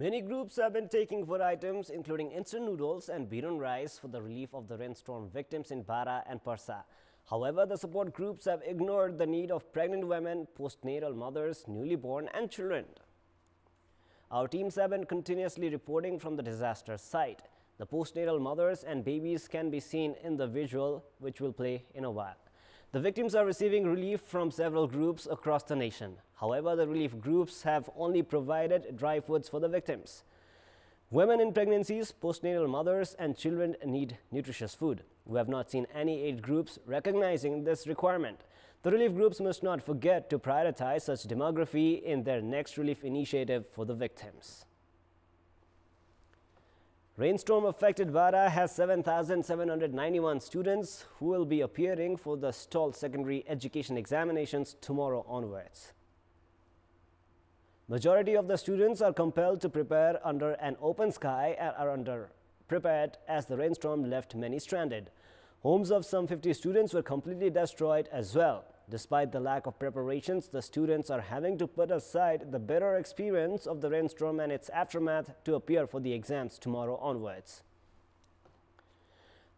Many groups have been taking food items including instant noodles and beaten rice for the relief of the rainstorm victims in Bara and Parsa. However, the support groups have ignored the need of pregnant women, postnatal mothers, newly born and children. Our teams have been continuously reporting from the disaster site. The postnatal mothers and babies can be seen in the visual, which will play in a while. The victims are receiving relief from several groups across the nation. However, the relief groups have only provided dry foods for the victims. Women in pregnancies, postnatal mothers and children need nutritious food. We have not seen any aid groups recognizing this requirement. The relief groups must not forget to prioritize such demography in their next relief initiative for the victims. Rainstorm-affected Bara has 7,791 students who will be appearing for the stalled secondary education examinations tomorrow onwards. Majority of the students are compelled to prepare under an open sky and are underprepared as the rainstorm left many stranded. Homes of some 50 students were completely destroyed as well. Despite the lack of preparations, the students are having to put aside the bitter experience of the rainstorm and its aftermath to appear for the exams tomorrow onwards.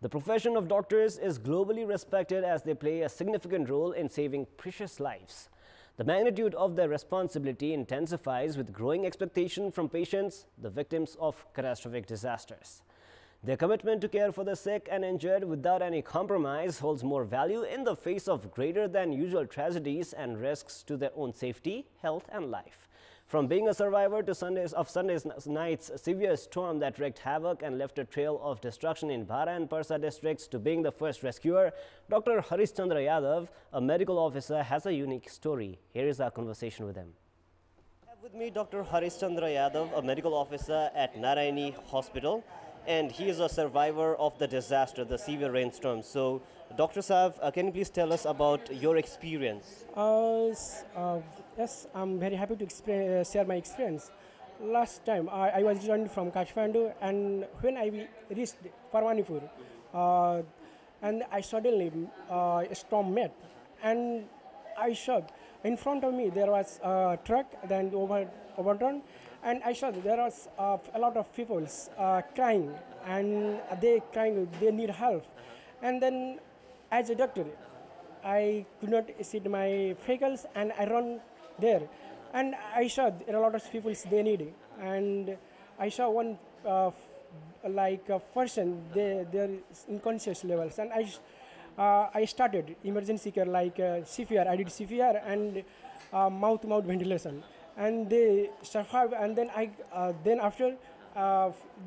The profession of doctors is globally respected as they play a significant role in saving precious lives. The magnitude of their responsibility intensifies with growing expectation from patients, the victims of catastrophic disasters. Their commitment to care for the sick and injured without any compromise holds more value in the face of greater than usual tragedies and risks to their own safety, health and life. From being a survivor to Sunday night's severe storm that wreaked havoc and left a trail of destruction in Bara and Parsa districts to being the first rescuer, Dr. Harish Chandra Yadav, a medical officer, has a unique story. Here is our conversation with him. I have with me Dr. Harish Chandra Yadav, a medical officer at Narayani Hospital. And he is a survivor of the disaster, the severe rainstorm. So, Dr. Saab, can you please tell us about your experience? Yes, I'm very happy to share my experience. Last time, I was joined from Kathmandu, and when I reached Prarambha Dahal, and I suddenly a storm met, and I saw in front of me there was a truck, then overturned. And I saw that there was a lot of people crying, and they need help. And then, as a doctor, I could not sit my vehicles, and I run there. And I saw there are a lot of people they need. And I saw one like a person, they're unconscious levels. And I started emergency care like CPR. I did CPR and mouth-to-mouth ventilation. And they survive, and then after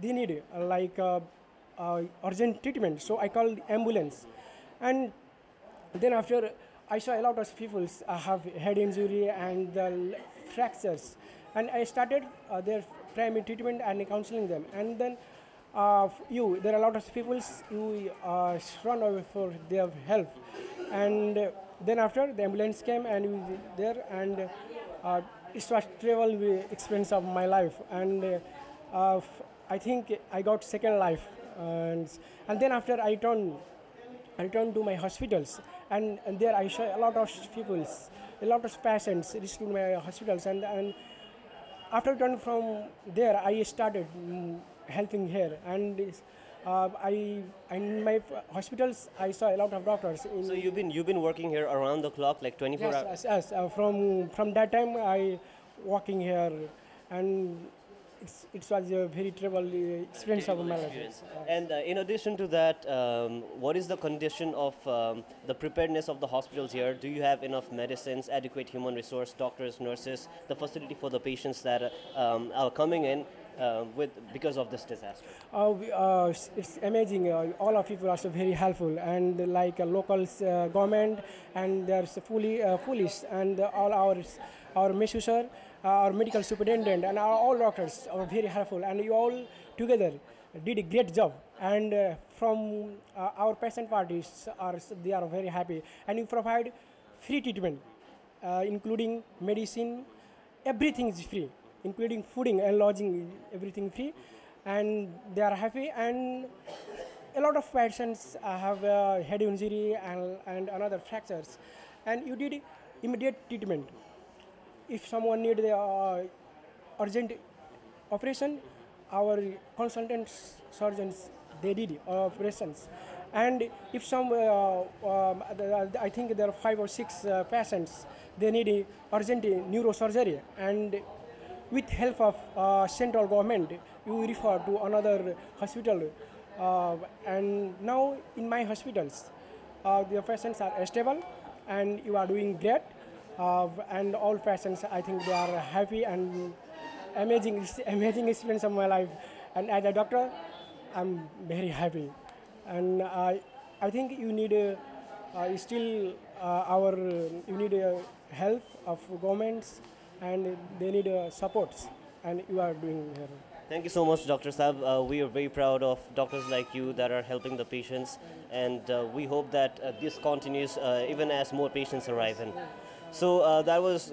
they need like urgent treatment, so I called ambulance. And then after I saw a lot of people have head injury and fractures, and I started their primary treatment and counseling them. And then there are a lot of people who run away for their help. And then after the ambulance came, and we were there, and it was travel experience of my life, and I think I got second life, and then after I turned to my hospitals, and there I saw a lot of people, a lot of patients reached to my hospitals, and after turning from there I started helping here, and in my hospitals I saw a lot of doctors. So you've been working here around the clock, like 24 hours? Yes. From that time I working here, and it was a very terrible experience of my life. And in addition to that, what is the condition of the preparedness of the hospitals here? Do you have enough medicines, adequate human resource, doctors, nurses, the facility for the patients that are coming in because of this disaster? It's amazing. All of people are so very helpful, and like local government, and there's fully police, and all our messenger, our medical superintendent, and all doctors are very helpful, and you all together did a great job. And from our patient parties they are very happy, and you provide free treatment, including medicine, everything is free, including fooding and lodging, everything free, and they are happy. And a lot of patients have head injury and another fractures, and you did immediate treatment. If someone needs urgent operation, our consultants, surgeons, they did operations. And if some, I think there are 5 or 6 patients, they need urgent neurosurgery. And with help of central government, you refer to another hospital. And now in my hospitals, the patients are stable and you are doing great. And all patients, I think they are happy and amazing experience of my life. And as a doctor, I'm very happy. And I think you need still you need help of governments, and they need supports, and you are doing here. Thank you so much, Dr. Saab. We are very proud of doctors like you that are helping the patients, and we hope that this continues even as more patients arrive in. So that was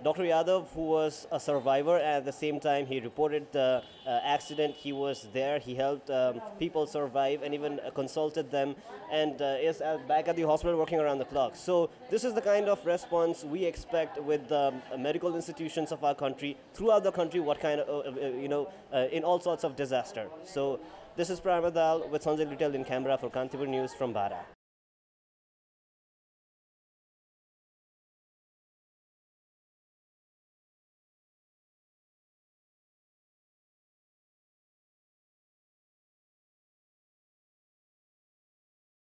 Dr. Yadav, who was a survivor. At the same time, he reported the accident. He was there. He helped people survive and even consulted them, and is back at the hospital working around the clock. So this is the kind of response we expect with the medical institutions of our country, throughout the country, what kind of, in all sorts of disaster. So this is Prarambha Dahal with Sanjay Little in Canberra for Kantipur News from Bara.